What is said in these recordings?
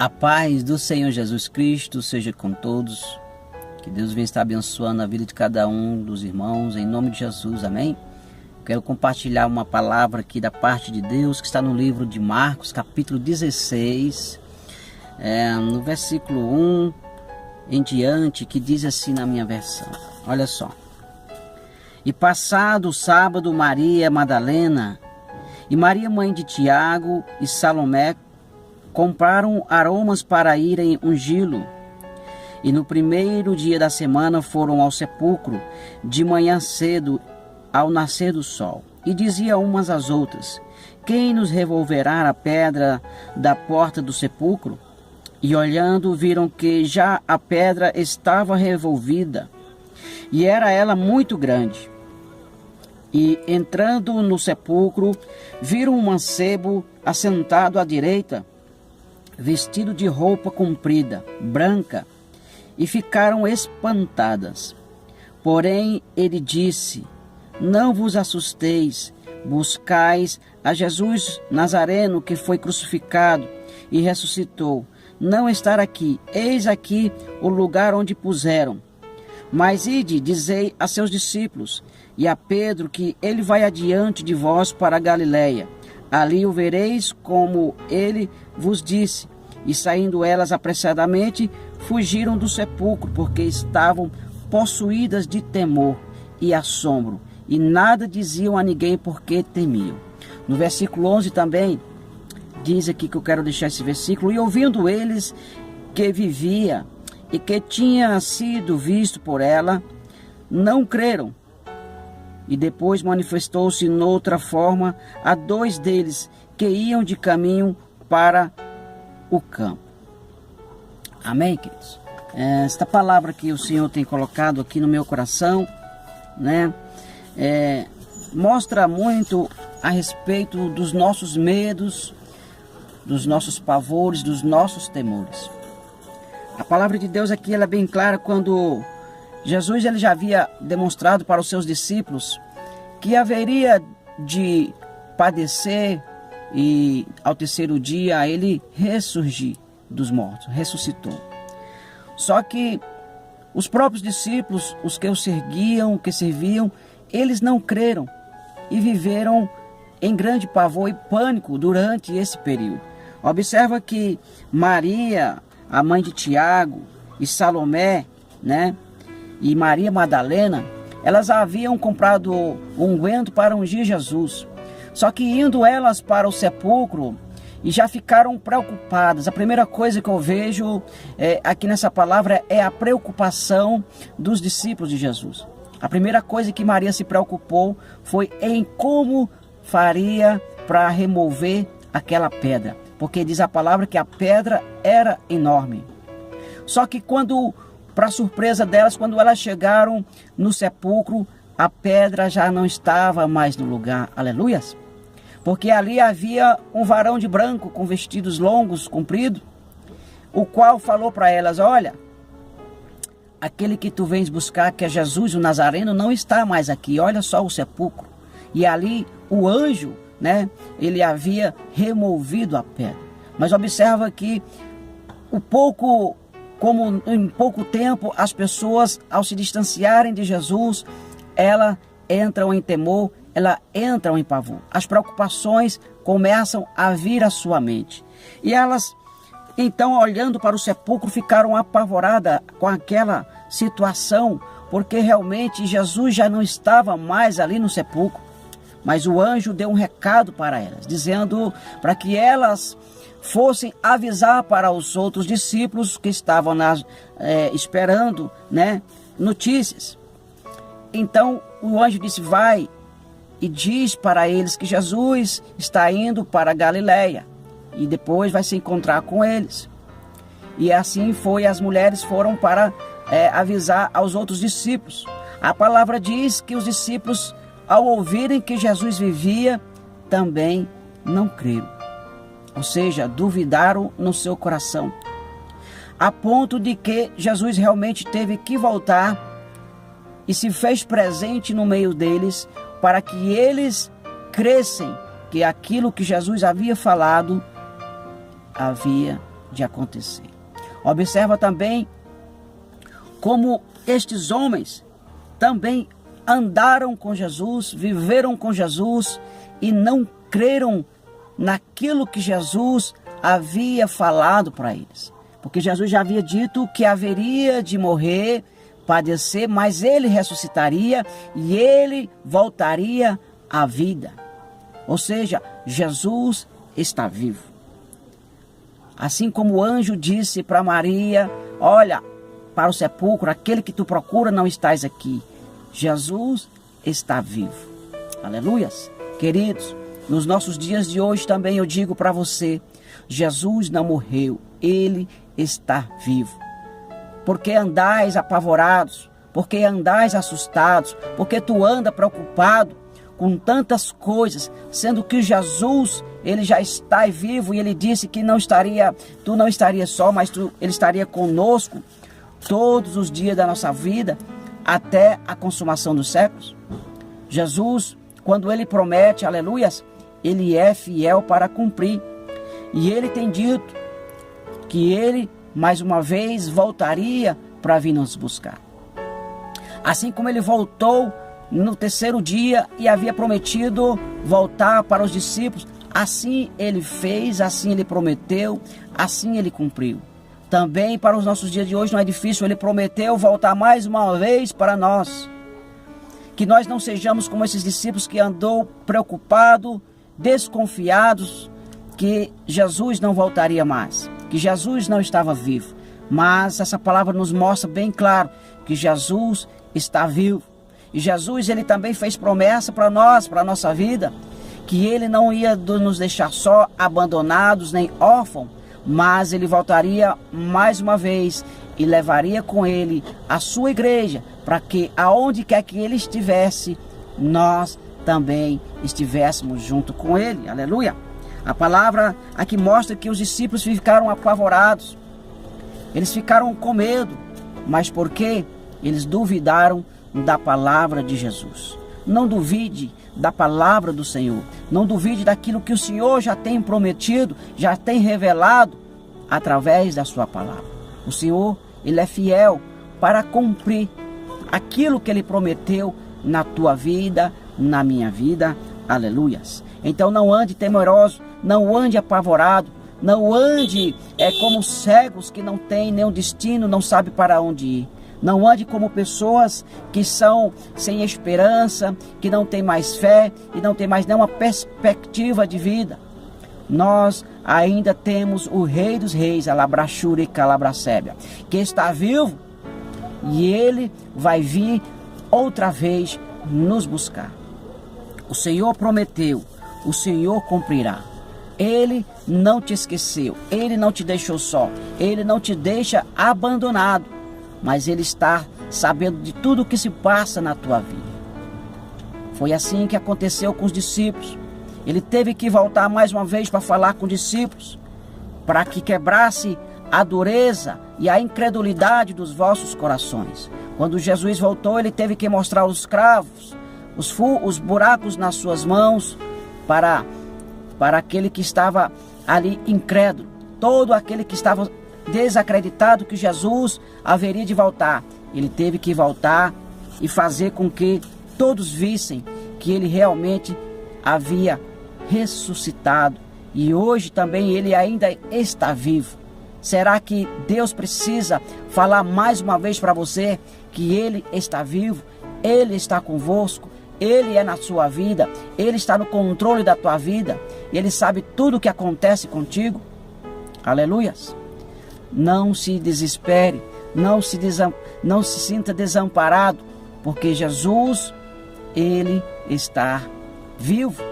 A paz do Senhor Jesus Cristo seja com todos. Que Deus venha estar abençoando a vida de cada um dos irmãos, em nome de Jesus, amém? Quero compartilhar uma palavra aqui da parte de Deus, que está no livro de Marcos, capítulo 16, no versículo 1 em diante, que diz assim na minha versão. Olha só. E passado o sábado, Maria Madalena e Maria, mãe de Tiago e Salomé, compraram aromas para irem ungí-lo. E no primeiro dia da semana foram ao sepulcro, de manhã cedo, ao nascer do sol. E diziam umas às outras: quem nos revolverá a pedra da porta do sepulcro? E olhando, viram que já a pedra estava revolvida, e era ela muito grande. E entrando no sepulcro, viram um mancebo assentado à direita, vestido de roupa comprida, branca, e ficaram espantadas. Porém ele disse: não vos assusteis, buscais a Jesus Nazareno, que foi crucificado e ressuscitou. Não está aqui, eis aqui o lugar onde puseram. Mas ide, dizei a seus discípulos e a Pedro que ele vai adiante de vós para a Galiléia. Ali o vereis como ele vos disse. E saindo elas apressadamente, fugiram do sepulcro, porque estavam possuídas de temor e assombro, e nada diziam a ninguém porque temiam. No versículo 11 também, diz aqui que eu quero deixar esse versículo: e ouvindo eles que vivia e que tinha sido visto por ela, não creram. E depois manifestou-se noutra forma a dois deles que iam de caminho para o campo. Amém, queridos? Esta palavra que o Senhor tem colocado aqui no meu coração, né, mostra muito a respeito dos nossos medos, dos nossos pavores, dos nossos temores. A palavra de Deus aqui ela é bem clara quando Jesus ele já havia demonstrado para os seus discípulos que haveria de padecer e ao terceiro dia ele ressurgir dos mortos, ressuscitou. Só que os próprios discípulos, os que o seguiam, que serviam, eles não creram e viveram em grande pavor e pânico durante esse período. Observa que Maria, a mãe de Tiago, e Salomé, né, e Maria Madalena, elas haviam comprado unguento para ungir Jesus. Só que indo elas para o sepulcro, e já ficaram preocupadas. A primeira coisa que eu vejo aqui nessa palavra é a preocupação dos discípulos de Jesus. A primeira coisa que Maria se preocupou foi em como faria para remover aquela pedra. Porque diz a palavra que a pedra era enorme. Só que para surpresa delas, quando elas chegaram no sepulcro, a pedra já não estava mais no lugar. Aleluias! Porque ali havia um varão de branco com vestidos longos, compridos, o qual falou para elas: olha, aquele que tu vens buscar, que é Jesus o Nazareno, não está mais aqui. Olha só o sepulcro. E ali o anjo, né, ele havia removido a pedra. Mas observa que como em pouco tempo as pessoas, ao se distanciarem de Jesus, elas entram em temor, elas entram em pavor. As preocupações começam a vir à sua mente. E elas, então, olhando para o sepulcro, ficaram apavoradas com aquela situação, porque realmente Jesus já não estava mais ali no sepulcro. Mas o anjo deu um recado para elas, dizendo para que elas fossem avisar para os outros discípulos que estavam esperando, né, notícias. Então o anjo disse: vai e diz para eles que Jesus está indo para a Galiléia e depois vai se encontrar com eles. E assim foi, as mulheres foram para avisar aos outros discípulos. A palavra diz que os discípulos, ao ouvirem que Jesus vivia, também não creram. Ou seja, duvidaram no seu coração, a ponto de que Jesus realmente teve que voltar e se fez presente no meio deles, para que eles crescem que aquilo que Jesus havia falado havia de acontecer. Observa também como estes homens também andaram com Jesus, viveram com Jesus e não creram naquilo que Jesus havia falado para eles. Porque Jesus já havia dito que haveria de morrer, padecer, mas ele ressuscitaria e ele voltaria à vida. Ou seja, Jesus está vivo. Assim como o anjo disse para Maria, olha, para o sepulcro, aquele que tu procura não estás aqui. Jesus está vivo. Aleluias. Queridos, nos nossos dias de hoje também eu digo para você, Jesus não morreu, ele está vivo. Porque andais apavorados, porque andais assustados, porque tu anda preocupado com tantas coisas, sendo que Jesus, ele já está vivo e ele disse que tu não estaria só, mas ele estaria conosco todos os dias da nossa vida, até a consumação dos séculos. Jesus, quando ele promete, aleluias, ele é fiel para cumprir. E ele tem dito que ele, mais uma vez, voltaria para vir nos buscar. Assim como ele voltou no terceiro dia e havia prometido voltar para os discípulos, assim ele fez, assim ele prometeu, assim ele cumpriu. Também para os nossos dias de hoje não é difícil, ele prometeu voltar mais uma vez para nós. Que nós não sejamos como esses discípulos que andou preocupado, desconfiados, que Jesus não voltaria mais, que Jesus não estava vivo. Mas essa palavra nos mostra bem claro que Jesus está vivo. E Jesus, ele também fez promessa para nós, para a nossa vida, que ele não ia nos deixar só, abandonados, nem órfãos, mas ele voltaria mais uma vez e levaria com ele a sua igreja, para que aonde quer que ele estivesse, nós também estivéssemos junto com ele. Aleluia! A palavra aqui mostra que os discípulos ficaram apavorados, eles ficaram com medo, mas por quê? Eles duvidaram da palavra de Jesus. Não duvide da palavra do Senhor. Não duvide daquilo que o Senhor já tem prometido, já tem revelado através da sua palavra. O Senhor, ele é fiel para cumprir aquilo que ele prometeu na tua vida, na minha vida. Aleluias. Então não ande temeroso, não ande apavorado, não ande como cegos que não têm nenhum destino, não sabe para onde ir. Não ande como pessoas que são sem esperança, que não têm mais fé e não têm mais nenhuma perspectiva de vida. Nós ainda temos o Rei dos Reis, Alabrachura e Calabracébia, que está vivo e ele vai vir outra vez nos buscar. O Senhor prometeu, o Senhor cumprirá. Ele não te esqueceu, ele não te deixou só, ele não te deixa abandonado, mas ele está sabendo de tudo o que se passa na tua vida. Foi assim que aconteceu com os discípulos. Ele teve que voltar mais uma vez para falar com os discípulos, para que quebrasse a dureza e a incredulidade dos vossos corações. Quando Jesus voltou, ele teve que mostrar os cravos, os buracos nas suas mãos, para aquele que estava ali incrédulo, todo aquele que estava desacreditado que Jesus haveria de voltar. Ele teve que voltar e fazer com que todos vissem que ele realmente havia ressuscitado e hoje também ele ainda está vivo. Será que Deus precisa falar mais uma vez para você que ele está vivo, ele está convosco, ele é na sua vida, ele está no controle da tua vida, ele sabe tudo o que acontece contigo? Aleluias! Não se desespere, não se sinta desamparado, porque Jesus, ele está vivo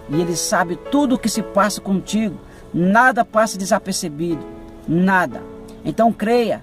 e ele sabe tudo o que se passa contigo. Nada passa desapercebido, nada. Então creia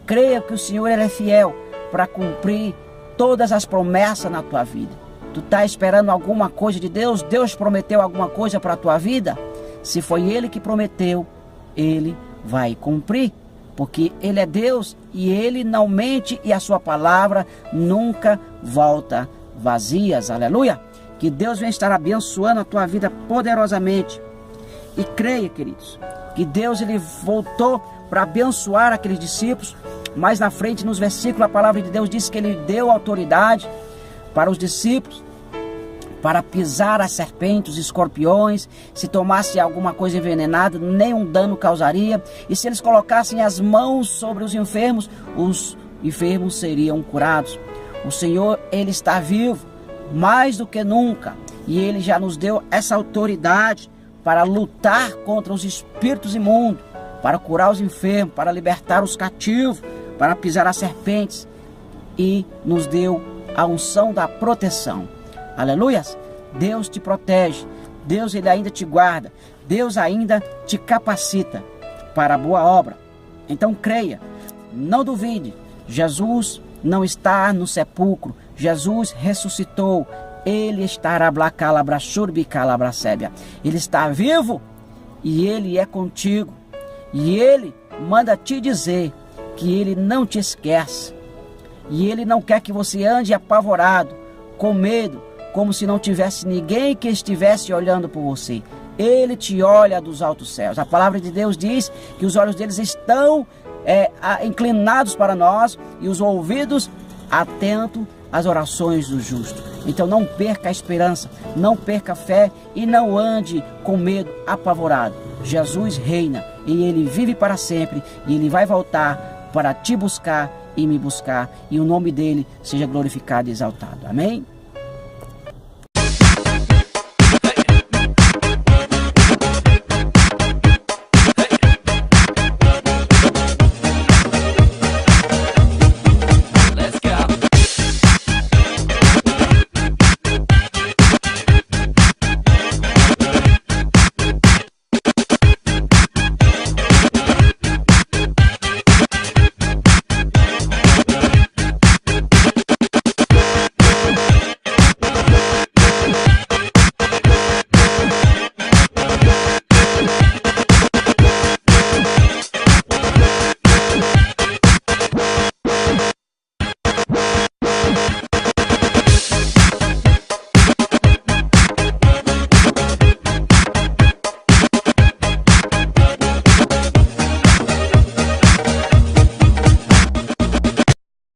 que o Senhor ele é fiel para cumprir todas as promessas na tua vida. Tu está esperando alguma coisa de Deus? Deus prometeu alguma coisa para a tua vida? Se foi Ele que prometeu, Ele vai cumprir, porque Ele é Deus e Ele não mente e a sua palavra nunca volta vazias. Aleluia! Que Deus venha estar abençoando a tua vida poderosamente. E creia, queridos, que Deus ele voltou para abençoar aqueles discípulos. Mais na frente, nos versículos, a palavra de Deus diz que ele deu autoridade para os discípulos, para pisar as serpentes, os escorpiões. Se tomasse alguma coisa envenenada, nenhum dano causaria. E se eles colocassem as mãos sobre os enfermos seriam curados. O Senhor, ele está vivo, mais do que nunca. E ele já nos deu essa autoridade para lutar contra os espíritos imundos, para curar os enfermos, para libertar os cativos, para pisar as serpentes. E nos deu a unção da proteção. Aleluias! Deus te protege, Deus ele ainda te guarda, Deus ainda te capacita para a boa obra. Então creia, não duvide, Jesus não está no sepulcro, Jesus ressuscitou, ele estará ele está vivo e ele é contigo. E ele manda te dizer que ele não te esquece. E ele não quer que você ande apavorado, com medo, como se não tivesse ninguém que estivesse olhando por você. Ele te olha dos altos céus. A palavra de Deus diz que os olhos deles estão inclinados para nós e os ouvidos atentos às orações do justo. Então não perca a esperança, não perca a fé e não ande com medo, apavorado. Jesus reina e ele vive para sempre e ele vai voltar para te buscar e me buscar, e o nome dele seja glorificado e exaltado. Amém?